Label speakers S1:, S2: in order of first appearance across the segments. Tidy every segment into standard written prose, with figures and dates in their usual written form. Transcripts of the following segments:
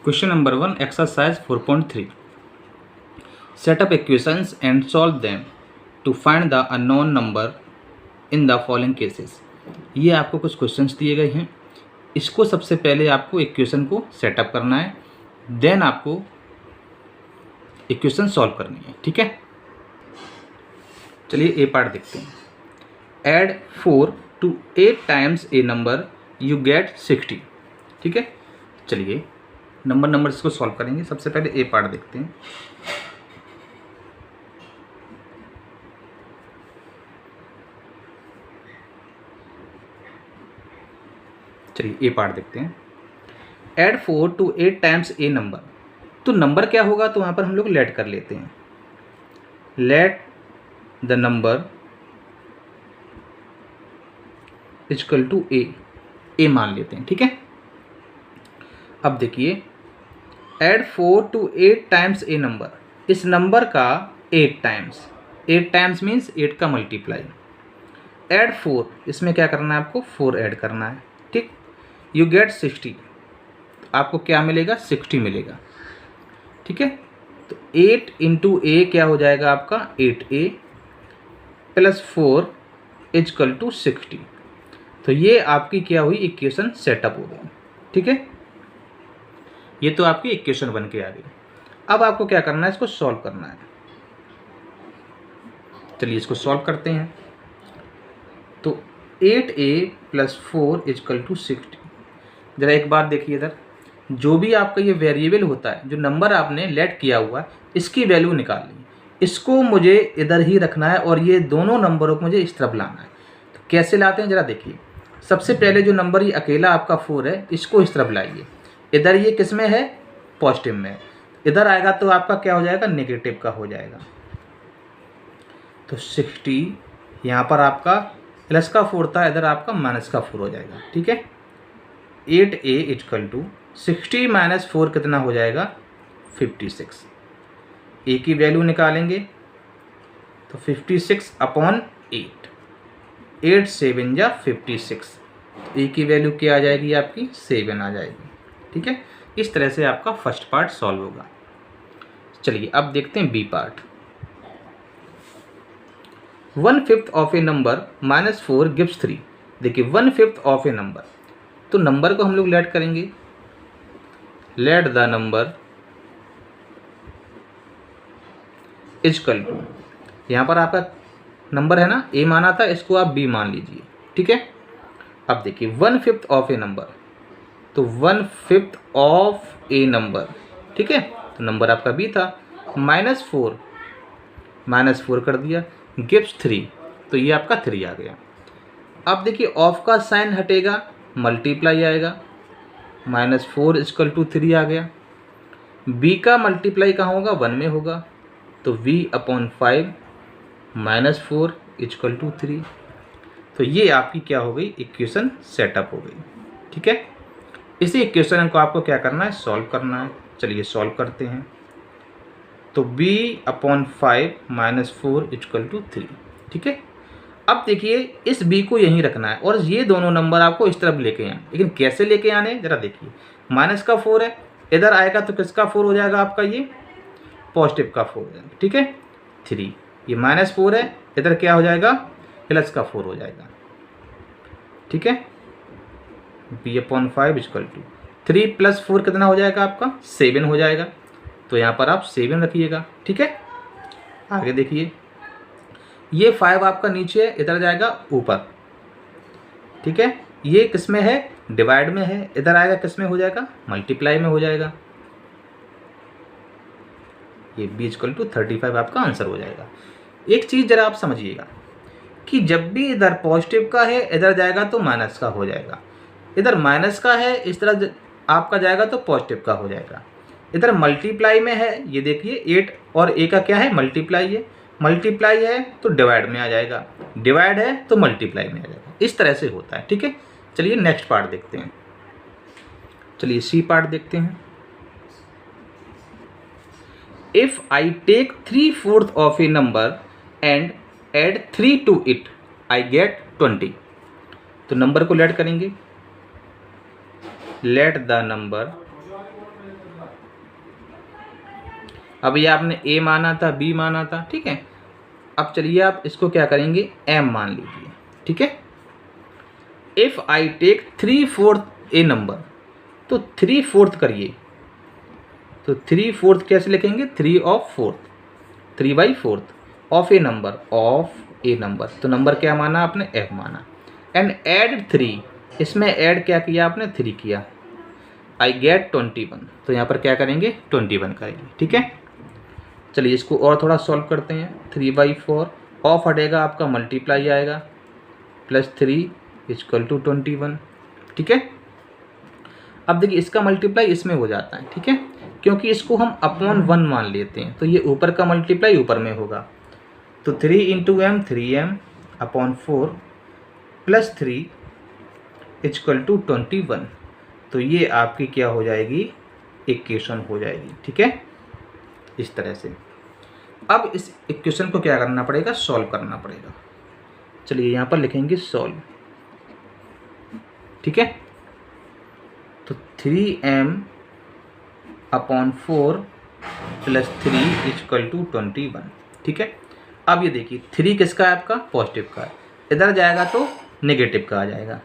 S1: Question number 1, exercise 4.3. Set up equations and solve them to find the unknown number in the following cases. ये आपको कुछ questions दिए गए हैं। इसको सबसे पहले आपको इक्वेशन को सेटअप करना है, देन आपको इक्वेशन सॉल्व करनी है। ठीक है, चलिए ए पार्ट देखते हैं। Add 4 to 8 times a number you get 60। ठीक है, चलिए नंबर इसको सॉल्व करेंगे। सबसे पहले ए पार्ट देखते हैं। चलिए ए पार्ट देखते हैं। Add 4 to 8 times a number, तो नंबर क्या होगा, तो वहाँ पर हम लोग लेट कर लेते हैं। Let the number equal to a मान लेते हैं। ठीक है, अब देखिए add 4 to 8 times a number, इस नंबर का 8 टाइम्स मीन्स 8 का मल्टीप्लाई। ऐड 4, इसमें क्या करना है, आपको 4 ऐड करना है। ठीक, यू गेट 60, आपको क्या मिलेगा, 60 मिलेगा। ठीक है, तो 8 इंटू ए क्या हो जाएगा आपका, 8a प्लस 4 इक्वल टू 60। तो ये आपकी क्या हुई, इक्वेशन सेटअप हो गई। ठीक है, ये तो आपकी इक्वेशन बन के आ गई। अब आपको क्या करना है, इसको सॉल्व करना है। चलिए इसको सॉल्व करते हैं। तो 8a प्लस 4 इक्वल टू 60। जरा एक बात देखिए इधर, जो भी आपका ये वेरिएबल होता है, जो नंबर आपने लेट किया हुआ है, इसकी वैल्यू निकाल ली। इसको मुझे इधर ही रखना है और ये दोनों नंबरों को मुझे इस तरफ लाना है। तो कैसे लाते हैं, जरा देखिए। सबसे पहले जो नंबर ये अकेला आपका 4 है, इसको इस तरफ लाइए। इधर ये किस में है, पॉजिटिव में। इधर आएगा तो आपका क्या हो जाएगा, नेगेटिव का हो जाएगा। तो 60 यहाँ पर आपका प्लस का 4 था, इधर आपका माइनस का 4 हो जाएगा। ठीक है, 8a इक्वल टू 60 माइनस 4 कितना हो जाएगा, 56। ए की वैल्यू निकालेंगे तो 56 अपॉन 8, 8 7 या 56। ए की वैल्यू क्या आ जाएगी, आपकी 7 आ जाएगी। ठीक है, इस तरह से आपका फर्स्ट पार्ट सॉल्व होगा। चलिए अब देखते हैं B part. 1/5 of a number -4 gives 3। देखिए 1/5 ऑफ ए नंबर, तो नंबर को हम लोग लेट करेंगे। Let the number equal to, यहाँ पर आपका नंबर है ना, ए माना था, इसको आप बी मान लीजिए। ठीक है, अब देखिए 1/5 ऑफ ए नंबर, तो 1/5 ऑफ ए नंबर। ठीक है, तो नंबर आपका बी था। -4 कर दिया, गिव्स 3, तो ये आपका 3 आ गया। अब देखिए ऑफ का साइन हटेगा, मल्टीप्लाई आएगा। -4 इक्वल टू 3 आ गया। बी का मल्टीप्लाई कहाँ होगा, 1 में होगा, तो v अपॉन 5 -4 इक्वल टू 3। तो ये आपकी क्या हो गई, इक्वेशन सेटअप हो गई। ठीक है, इसी इक्वेशन को आपको क्या करना है, सॉल्व करना है। चलिए सॉल्व करते हैं। तो b अपॉन 5 -4 इक्वल टू 3। ठीक है, अब देखिए इस b को यहीं रखना है और ये दोनों नंबर आपको इस तरफ लेके आए। लेकिन कैसे लेके आने, जरा देखिए। माइनस का 4 है, इधर आएगा तो किसका 4 हो जाएगा, आपका ये पॉजिटिव का 4 हो जाएगा। ठीक है, 3, ये -4 है, इधर क्या हो जाएगा, प्लस का 4 हो जाएगा। ठीक है, b अपॉन 5 इक्वल टू 3 + 4 कितना हो जाएगा, आपका 7 हो जाएगा। तो यहाँ पर आप 7 रखिएगा। ठीक है, आगे देखिए, ये 5 आपका नीचे है, इधर जाएगा ऊपर। ठीक है, ये किस में है, डिवाइड में है, इधर आएगा किस में हो जाएगा, मल्टीप्लाई में हो जाएगा। ये b इक्वल टू 35 आपका आंसर हो जाएगा। एक चीज़ जरा आप समझिएगा कि जब भी इधर पॉजिटिव का है, इधर जाएगा तो माइनस का हो जाएगा। इधर माइनस का है, इस तरह आपका जाएगा तो पॉजिटिव का हो जाएगा। इधर मल्टीप्लाई में है, ये देखिए 8 और a का क्या है, मल्टीप्लाई है। मल्टीप्लाई है तो डिवाइड में आ जाएगा, डिवाइड है तो मल्टीप्लाई में आ जाएगा। इस तरह से होता है। ठीक है, चलिए नेक्स्ट पार्ट देखते हैं। चलिए सी पार्ट देखते हैं। If I take 3/4 of a number and add 3 to it, I get 20। तो नंबर को लेट करेंगे। लेट द नंबर अभी आपने ए माना था, बी माना था, ठीक है। अब चलिए आप इसको क्या करेंगे, एम मान लीजिए, ठीक है। If I take 3/4 a number, तो 3/4 करिए, तो 3/4 कैसे लिखेंगे, 3/4 ऑफ ए नंबर, तो नंबर क्या माना आपने, एफ माना। एंड एड 3, इसमें ऐड क्या किया आपने, 3 किया। आई गेट 21, तो यहाँ पर क्या करेंगे, 21 करेंगे, ठीक है। चलिए इसको और थोड़ा सॉल्व करते हैं। 3/4 ऑफ हटेगा आपका, मल्टीप्लाई आएगा, +3 = 21, ठीक है। अब देखिए इसका मल्टीप्लाई इसमें हो जाता है, ठीक है, क्योंकि इसको हम अपॉन 1 मान लेते हैं, तो ये ऊपर का मल्टीप्लाई ऊपर में होगा। तो 3 × m 3m/4 +3 = 21, तो ये आपकी क्या हो जाएगी, इक्वेशन हो जाएगी, ठीक है, इस तरह से। अब इस इक्वेशन को क्या करना पड़ेगा, सॉल्व करना पड़ेगा। चलिए यहाँ पर लिखेंगे सॉल्व, ठीक है। तो 3m/4 +3 = 21, ठीक है। अब ये देखिए 3 किसका है, आपका पॉजिटिव का है, इधर जाएगा तो नेगेटिव का आ जाएगा।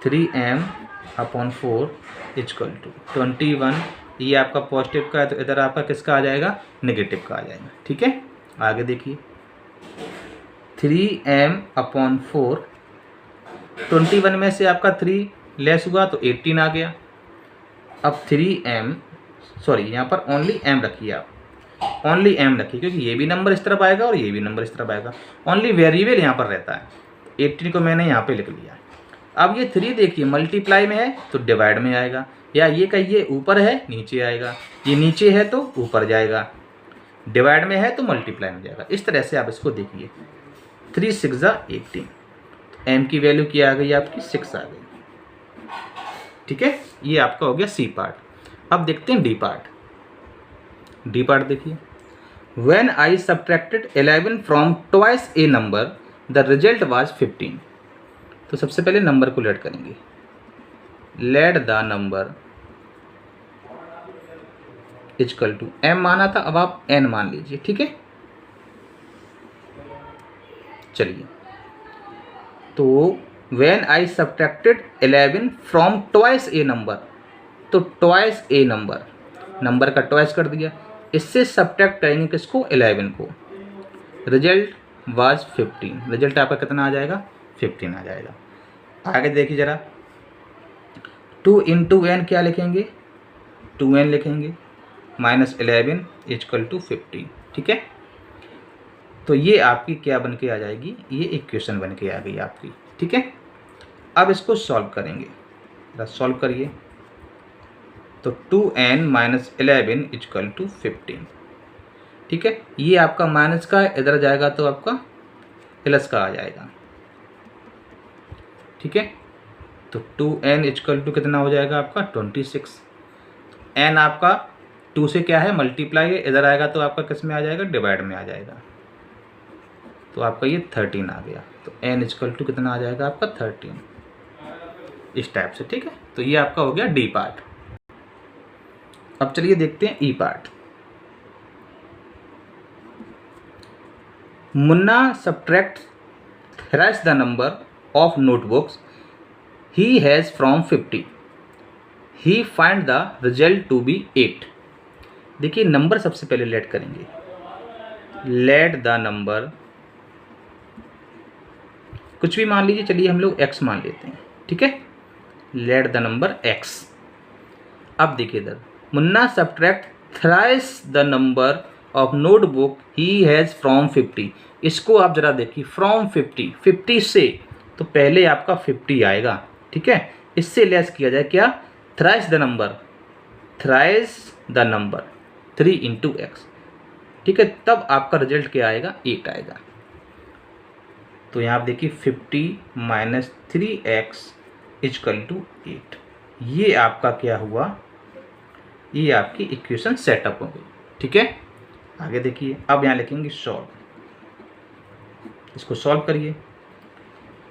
S1: 3m/4 = 21, ये आपका पॉजिटिव का है, तो इधर आपका किसका आ जाएगा, नेगेटिव का आ जाएगा, ठीक है। आगे देखिए 3m/4, 21 में से आपका 3 लेस हुआ तो 18 आ गया। अब 3m, सॉरी यहाँ पर ओनली m रखिए, आप ओनली m रखिए, क्योंकि ये भी नंबर इस तरफ आएगा और ये भी नंबर इस तरफ आएगा, ओनली वेरिएबल यहाँ पर रहता है। 18 को मैंने यहाँ पे लिख लिया। अब ये 3 देखिए मल्टीप्लाई में है तो डिवाइड में आएगा, या ये कहिए ऊपर है नीचे आएगा, ये नीचे है तो ऊपर जाएगा, डिवाइड में है तो मल्टीप्लाई में जाएगा। इस तरह से आप इसको देखिए, 3 × 6 = 18, m की वैल्यू क्या आ गई आपकी, 6 आ गई, ठीक है। ये आपका हो गया सी पार्ट। अब देखते हैं डी पार्ट। डी पार्ट देखिए, when I subtracted 11 from twice A number the result was 15। तो सबसे पहले नंबर को लेट करेंगे, लेट द नंबर = m माना था, अब आप n मान लीजिए, ठीक है। चलिए तो when I subtracted 11 from twice A number, तो ट्वाइस ए नंबर का ट्वाइस कर दिया, इससे सब्ट्रैक्ट करेंगे किसको, 11 को, रिजल्ट वाज 15, रिजल्ट आपका कितना आ जाएगा, 15 आ जाएगा। आगे देखिए जरा, 2 × n क्या लिखेंगे, 2n लिखेंगे, -11 = 15, ठीक है। तो ये आपकी क्या बन के आ जाएगी, ये इक्वेशन बन के आ गई आपकी, ठीक है। अब इसको सॉल्व करेंगे, सॉल्व करिए, तो 2n - 11 = 15, ठीक है। ये आपका माइनस का है, इधर जाएगा तो आपका प्लस का आ जाएगा, ठीक है। तो 2n = कितना हो जाएगा आपका, 26। n आपका 2 से क्या है, मल्टीप्लाई है, इधर आएगा तो आपका किस में आ जाएगा, डिवाइड में आ जाएगा, तो आपका ये 13 आ गया। तो n = कितना आ जाएगा आपका, 13, इस टाइप से, ठीक है। तो ये आपका हो गया डी पार्ट। अब चलिए देखते हैं E part. Munna subtract thrice the number of notebooks he has from 50, he find the result to be 8। देखिए नंबर सबसे पहले लेट करेंगे, लेट द नंबर कुछ भी मान लीजिए, चलिए हम लोग x मान लेते हैं, ठीक है, लेट द नंबर x। अब देखिए इधर, Munna subtract thrice the number of notebook he has from 50, इसको आप जरा देखिए, फ्रॉम 50 से, तो पहले आपका 50 आएगा, ठीक है, इससे लेस किया जाए क्या, थ्राइस द नंबर 3 × x, ठीक है, तब आपका रिजल्ट क्या आएगा, 8 आएगा। तो यहाँ आप देखिए 50 - 3x = 8, ये आपका क्या हुआ, ये आपकी इक्वेशन सेटअप हो गई, ठीक है। आगे देखिए, अब यहाँ लिखेंगे सॉल्व, इसको सॉल्व करिए,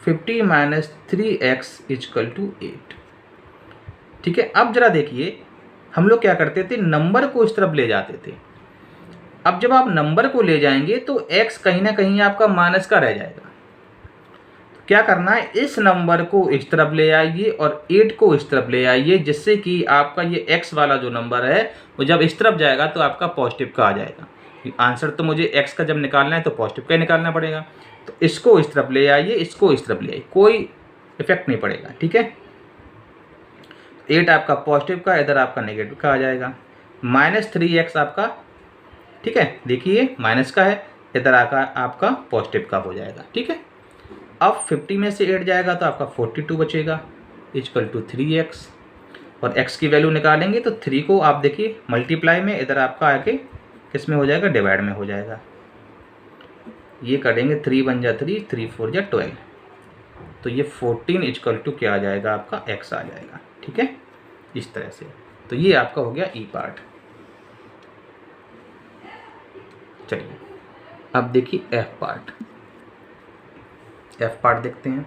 S1: 50 - 3x = 8, ठीक है। अब जरा देखिए, हम लोग क्या करते थे, नंबर को इस तरफ ले जाते थे, अब जब आप नंबर को ले जाएंगे तो x कहीं ना कहीं आपका माइनस का रह जाएगा। तो क्या करना है, इस नंबर को इस तरफ ले आइए और 8 को इस तरफ ले आइए, जिससे कि आपका ये x वाला जो नंबर है वो जब इस तरफ जाएगा तो आपका पॉजिटिव का आ जाएगा। आंसर तो मुझे x का जब निकालना है तो पॉजिटिव का ही निकालना पड़ेगा। तो इसको इस तरफ ले आइए, इसको इस तरफ ले आइए, कोई इफेक्ट नहीं पड़ेगा। ठीक है, 8 आपका पॉजिटिव का, इधर आपका नेगेटिव का आ जाएगा। -3x आपका, ठीक है, देखिए माइनस का है, इधर आपका पॉजिटिव का हो जाएगा। ठीक है, अब 50 में से 8 जाएगा तो आपका 42 बचेगा इक्वल टू 3x, और x की वैल्यू निकालेंगे तो 3 को आप देखिए मल्टीप्लाई में, इधर आपका आके किस में हो जाएगा, डिवाइड में हो जाएगा। ये करेंगे 3 1 जा 3, 3 4 जा 12, तो ये 14 इक्वल टू क्या आ जाएगा, आपका x आ जाएगा। ठीक है, इस तरह से। तो ये आपका हो गया ई पार्ट। चलिए अब देखिए एफ पार्ट। एफ पार्ट देखते हैं।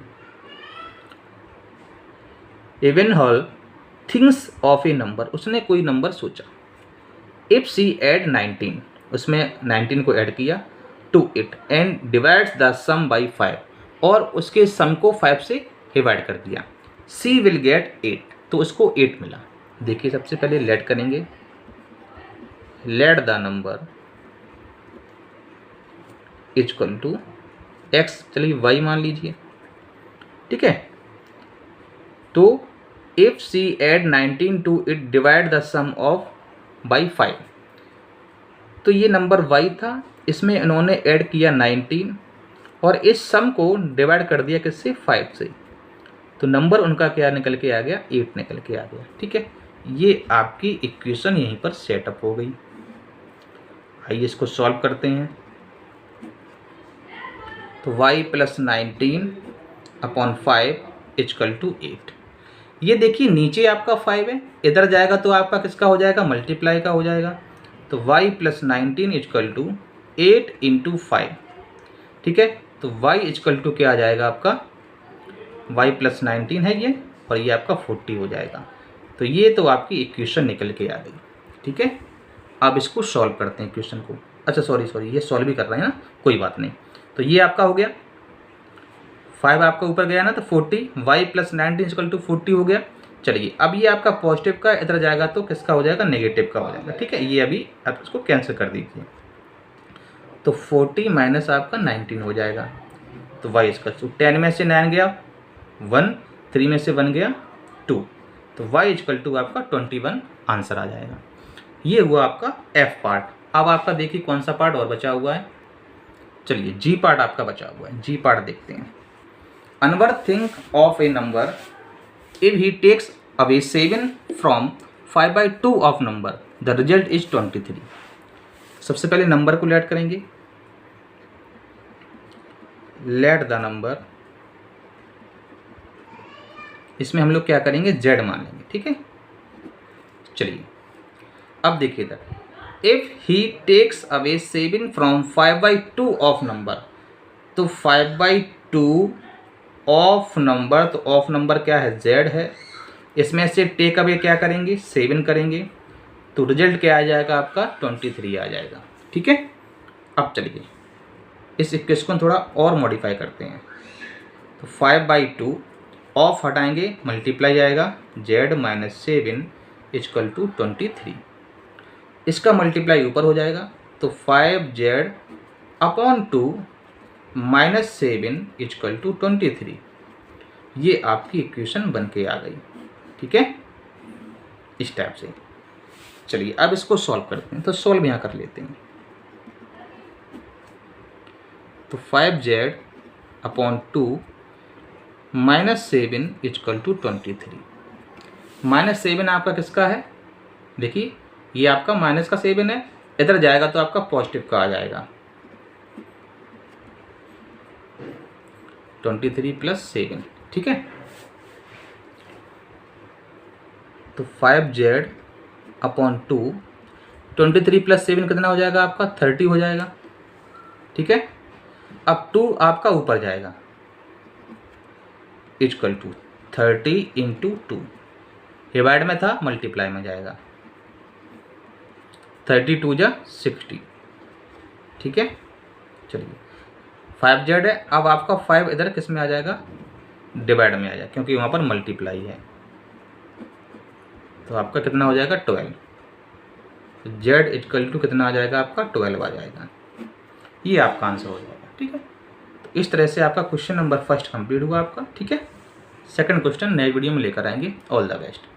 S1: एवेनहॉल थिंग्स ऑफ ए नंबर, उसने कोई नंबर सोचा। इफ सी एड 19, उसमें 19 को ऐड किया to it and divides the sum by 5, और उसके सम को 5 से डिवाइड कर दिया। सी विल गेट 8, तो उसको 8 मिला। देखिए सबसे पहले लेट करेंगे, let the number equal to x, चलिए वाई मान लीजिए। ठीक है, तो if she add 19 to it divide the sum of by 5, तो ये नंबर y था, इसमें इन्होंने ऐड किया 19 और इस सम को डिवाइड कर दिया किससे, 5 से, तो नंबर उनका क्या निकल के आ गया, 8 निकल के आ गया। ठीक है, ये आपकी इक्वेशन यहीं पर सेटअप हो गई। आइए इसको सॉल्व करते हैं। तो y plus 19 upon 5 equal to 8। ये देखिए नीचे आपका 5 है, इधर जाएगा तो आपका किसका हो जाएगा, मल्टीप्लाई का हो जाएगा। तो y plus 19 equal to 8 into 5। ठीक है, तो y इक्वल टू क्या आ जाएगा आपका, y प्लस 19 है ये, और ये आपका 40 हो जाएगा। तो ये तो आपकी इक्वेशन निकल के आ गई। ठीक है, अब इसको सॉल्व करते हैं इक्वेशन को। अच्छा सॉरी, ये सॉल्व भी कर रहे हैं ना, कोई बात नहीं। तो ये आपका हो गया, 5 आपका ऊपर गया ना, तो 40, y प्लस 19 इक्वल टू 40 हो गया। चलिए अब ये आपका पॉजिटिव का इधर जाएगा तो किसका हो जाएगा, नेगेटिव का हो जाएगा। ठीक है, ये अभी आप इसको कैंसिल कर दीजिए, तो 40 माइनस आपका 19 हो जाएगा। तो y इसका 10 में से 9 गया 1, 3 में से 1 गया 2, तो y इक्वल टू आपका 21 आंसर आ जाएगा। ये हुआ आपका f पार्ट। अब आपका देखिए कौन सा पार्ट और बचा हुआ है, चलिए जी पार्ट आपका बचा हुआ है। जी पार्ट देखते हैं। Anwar think of a number if he takes away 7 from 5/2 of number, the result is 23। सबसे पहले नंबर को लेट करेंगे, लेट द नंबर, इसमें हम लोग क्या करेंगे, z मान लेंगे। ठीक है, चलिए अब देखिए इधर, if he takes away 7 from 5/2 of number, तो 5/2 ऑफ नंबर, तो ऑफ नंबर क्या है, z है, इसमें से टेक अवे क्या करेंगे, 7 करेंगे, तो रिजल्ट क्या आ जाएगा आपका, 23 आ जाएगा। ठीक है, अब चलिए इस इक्वेशन को थोड़ा और मॉडिफाई करते हैं। तो 5/2 ऑफ हटाएंगे, मल्टीप्लाई आएगा, z माइनस 7 इक्वल टू 23। इसका मल्टीप्लाई ऊपर हो जाएगा, तो 5z upon 2 minus 7 equal to 23। ये आपकी इक्वेशन बन के आ गई। ठीक है, इस टाइप से। चलिए अब इसको सॉल्व करते हैं, तो सॉल्व यहाँ कर लेते हैं। तो 5z upon 2 minus 7 equal to 23। Minus 7 आपका किसका है, देखिए ये आपका माइनस का 7 है, इधर जाएगा तो आपका पॉजिटिव का आ जाएगा, 23 प्लस 7। ठीक है, तो 5z अपॉन 2, 23 प्लस 7 कितना हो जाएगा आपका, 30 हो जाएगा। ठीक है, अब 2 आपका ऊपर जाएगा, इक्वल टू 30 इंटू 2, डिवाइड में था मल्टीप्लाई में जाएगा, 32 जा 60, ठीक है। चलिए 5z है, अब आपका 5 इधर किस में आ जाएगा, डिवाइड में आ जाएगा, क्योंकि वहाँ पर मल्टीप्लाई है। तो आपका कितना हो जाएगा 12। तो z इक्वल टू कितना आ जाएगा आपका 12 आ जाएगा। ये आपका आंसर हो जाएगा, ठीक है। तो इस तरह से आपका क्वेश्चन नंबर फर्स्ट कंप्लीट हुआ आपका, ठीक है। सेकंड क्वेश्चन नए वीडियो में लेकर आएंगे। All the best.